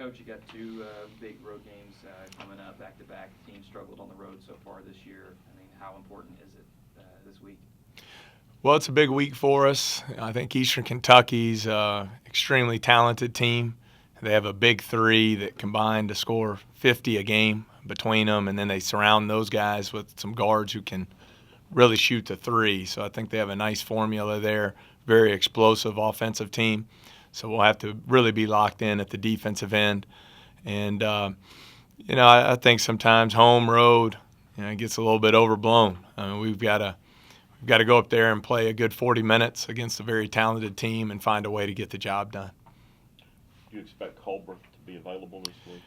Coach, you got two big road games coming up back-to-back. The team struggled on the road so far this year. I mean, how important is it this week? Well, it's a big week for us. I think Eastern Kentucky's an extremely talented team. They have a big three that combine to score 50 a game between them, and then they surround those guys with some guards who can really shoot the three. So I think they have a nice formula there, very explosive offensive team. So we'll have to really be locked in at the defensive end. And, I think sometimes home road, it gets a little bit overblown. I mean, we've got to go up there and play a good 40 minutes against a very talented team and find a way to get the job done. Do you expect Colbert to be available this week?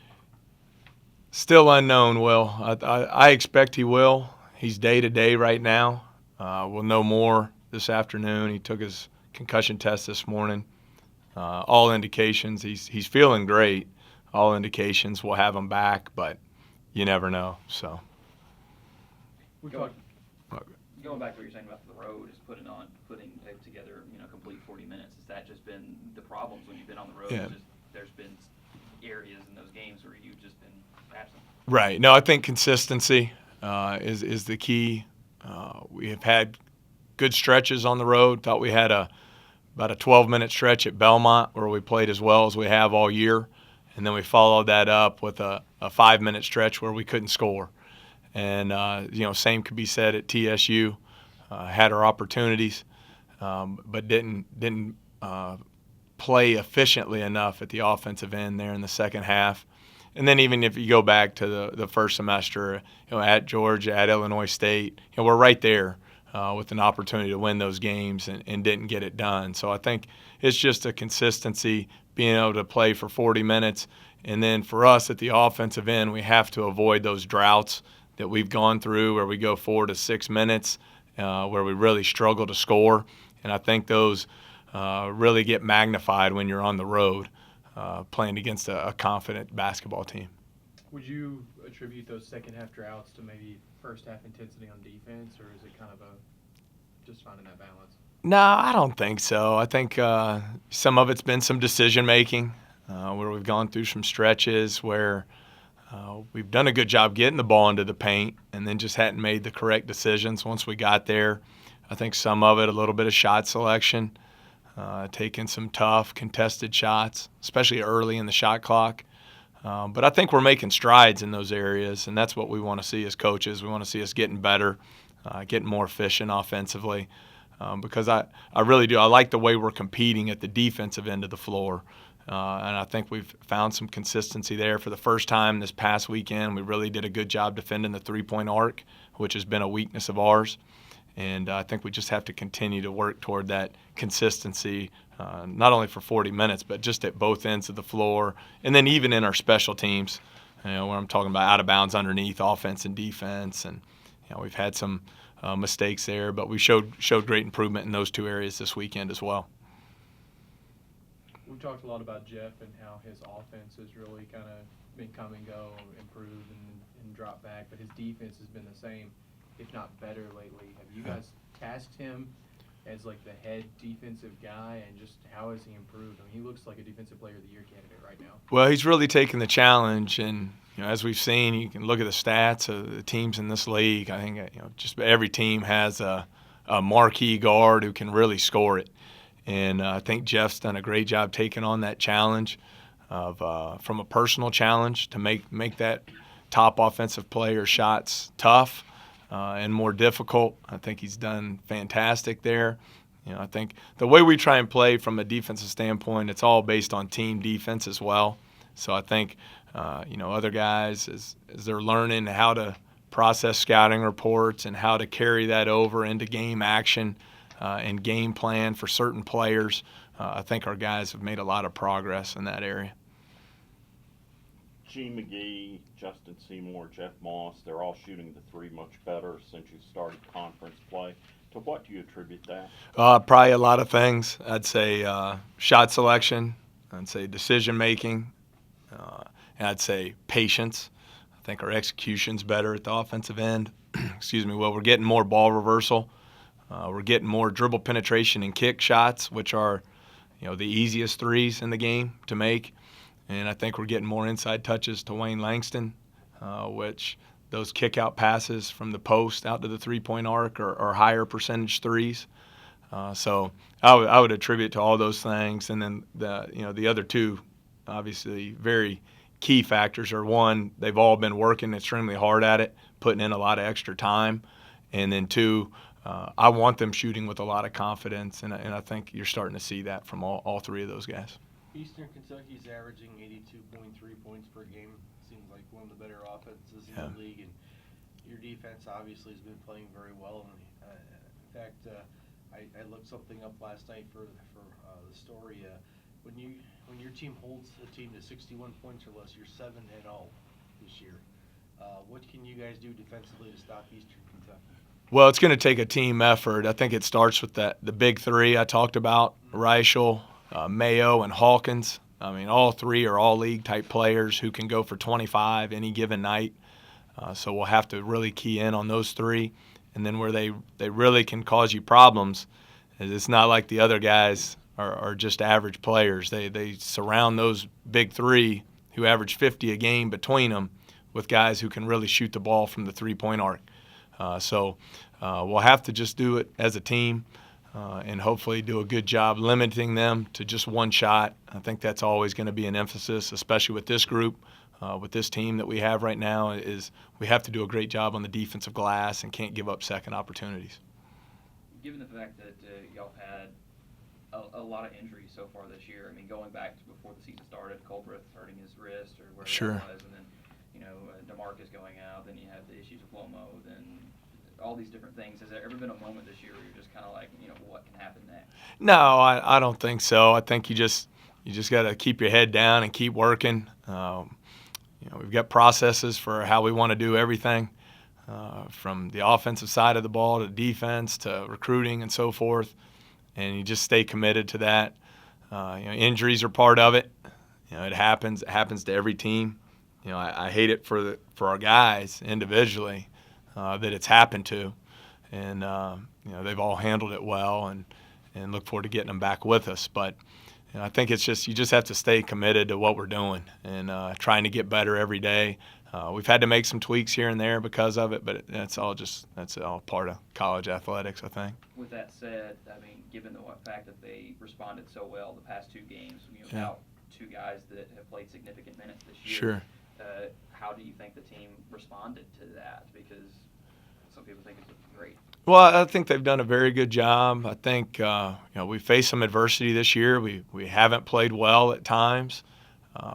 Still unknown, Will. I expect he will. He's day-to-day right now. We'll know more this afternoon. He took his concussion test this morning. All indications, he's feeling great. All indications we'll have him back, but you never know. So, Going back to what you're saying about the road, is putting together complete 40 minutes. Has that just been the problems when you've been on the road? Yeah. There's been areas in those games where you've just been absent. Right. No, I think consistency is the key. We have had good stretches on the road. Thought we had about a 12-minute stretch at Belmont where we played as well as we have all year, and then we followed that up with a 5-minute stretch where we couldn't score. And same could be said at TSU. Had our opportunities, but didn't play efficiently enough at the offensive end there in the second half. And then even if you go back to the first semester, at Georgia, at Illinois State, we're right there with an opportunity to win those games and didn't get it done. So I think it's just a consistency, being able to play for 40 minutes. And then for us at the offensive end, we have to avoid those droughts that we've gone through where we go 4 to 6 minutes, where we really struggle to score. And I think those really get magnified when you're on the road playing against a confident basketball team. Would you attribute those second half droughts to maybe first half intensity on defense, or is it kind of just finding that balance? No, I don't think so. I think some of it's been some decision making where we've gone through some stretches where we've done a good job getting the ball into the paint and then just hadn't made the correct decisions once we got there. I think some of it, a little bit of shot selection, taking some tough contested shots, especially early in the shot clock. But I think we're making strides in those areas, and that's what we want to see as coaches. We want to see us getting better, getting more efficient offensively, because I really do. I like the way we're competing at the defensive end of the floor, and I think we've found some consistency there. For the first time this past weekend, we really did a good job defending the three-point arc, which has been a weakness of ours. And I think we just have to continue to work toward that consistency, not only for 40 minutes, but just at both ends of the floor. And then even in our special teams, where I'm talking about out of bounds underneath offense and defense. And we've had some mistakes there, but we showed great improvement in those two areas this weekend as well. We've talked a lot about Jeff and how his offense has really kind of been come and go, improve and drop back, but his defense has been the same, if not better lately. Have you guys tasked him as like the head defensive guy, and just how has he improved? I mean, he looks like a defensive player of the year candidate right now. Well, he's really taken the challenge, and as we've seen, you can look at the stats of the teams in this league. I think just every team has a marquee guard who can really score it, and I think Jeff's done a great job taking on that challenge of from a personal challenge to make that top offensive player shots tough. And more difficult. I think he's done fantastic there. I think the way we try and play from a defensive standpoint, it's all based on team defense as well. So I think, other guys, as they're learning how to process scouting reports and how to carry that over into game action and game plan for certain players, I think our guys have made a lot of progress in that area. G. McGee, Justin Seymour, Jeff Moss, they're all shooting the three much better since you started conference play. To what do you attribute that? Probably a lot of things. I'd say shot selection. I'd say decision making. And I'd say patience. I think our execution's better at the offensive end. Well, we're getting more ball reversal. We're getting more dribble penetration and kick shots, which are the easiest threes in the game to make. and I think we're getting more inside touches to Wayne Langston, which those kick-out passes from the post out to the three-point arc are higher percentage threes. So I would attribute to all those things, and then the other two, obviously, very key factors are, one, they've all been working extremely hard at it, putting in a lot of extra time, and then two, I want them shooting with a lot of confidence, and I think you're starting to see that from all three of those guys. Eastern Kentucky's averaging 82.3 points per game. Seems like one of the better offenses in the league, and your defense obviously has been playing very well. And in fact, I looked something up last night for the story. When your team holds a team to 61 points or less, you're 7-0 this year. What can you guys do defensively to stop Eastern Kentucky? Well, it's going to take a team effort. I think it starts with the big three I talked about, Reichel, Mayo, and Hawkins. I mean, all three are all-league type players who can go for 25 any given night. So we'll have to really key in on those three. And then where they really can cause you problems is it's not like the other guys are just average players. They surround those big three who average 50 a game between them with guys who can really shoot the ball from the three-point arc. So we'll have to just do it as a team and hopefully do a good job limiting them to just one shot. I think that's always going to be an emphasis, especially with this group, with this team that we have right now, is we have to do a great job on the defensive glass and can't give up second opportunities. Given the fact that y'all had a lot of injuries so far this year, I mean, going back to before the season started, Colbreth hurting his wrist or wherever Sure. it was, and then DeMarcus going out, then you have the issues with Lomo, then all these different things. Has there ever been a moment this year where you're just kind of like, what can happen next? No, I don't think so. I think you just got to keep your head down and keep working. We've got processes for how we want to do everything, from the offensive side of the ball to defense to recruiting and so forth, and you just stay committed to that. Injuries are part of it. It happens. It happens to every team. I hate it for our guys individually that it's happened to, and they've all handled it well, and look forward to getting them back with us. But I think it's just you just have to stay committed to what we're doing and trying to get better every day. We've had to make some tweaks here and there because of it, but that's all part of college athletics, I think. With that said, I mean, given the fact that they responded so well the past two games, without two guys that have played significant minutes this year. Sure. How do you think the team responded to that? Because some people think it's great. Well, I think they've done a very good job. I think we faced some adversity this year. We haven't played well at times,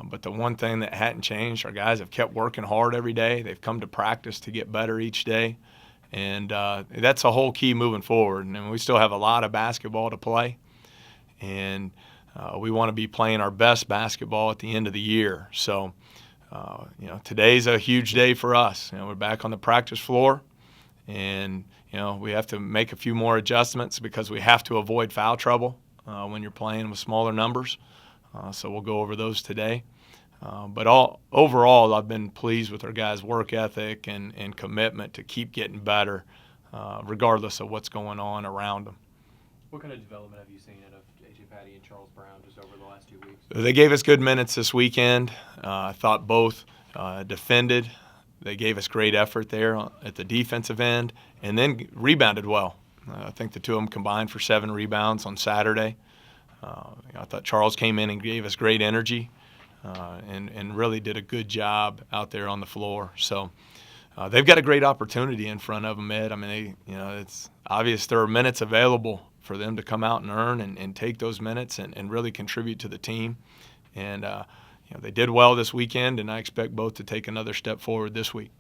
but the one thing that hadn't changed, our guys have kept working hard every day. They've come to practice to get better each day, and that's a whole key moving forward. And we still have a lot of basketball to play, and we want to be playing our best basketball at the end of the year. So, today's a huge day for us. We're back on the practice floor, and we have to make a few more adjustments because we have to avoid foul trouble when you're playing with smaller numbers. So we'll go over those today. But overall, I've been pleased with our guys' work ethic and commitment to keep getting better, regardless of what's going on around them. What kind of development have you seen out of A.J. Patty and Charles Brown just over the last 2 weeks? They gave us good minutes this weekend. I thought both defended. They gave us great effort there at the defensive end and then rebounded well. I think the two of them combined for 7 rebounds on Saturday. I thought Charles came in and gave us great energy and really did a good job out there on the floor. So they've got a great opportunity in front of them, Ed. I mean, it's obvious there are minutes available for them to come out and earn and take those minutes and really contribute to the team. And they did well this weekend, and I expect both to take another step forward this week.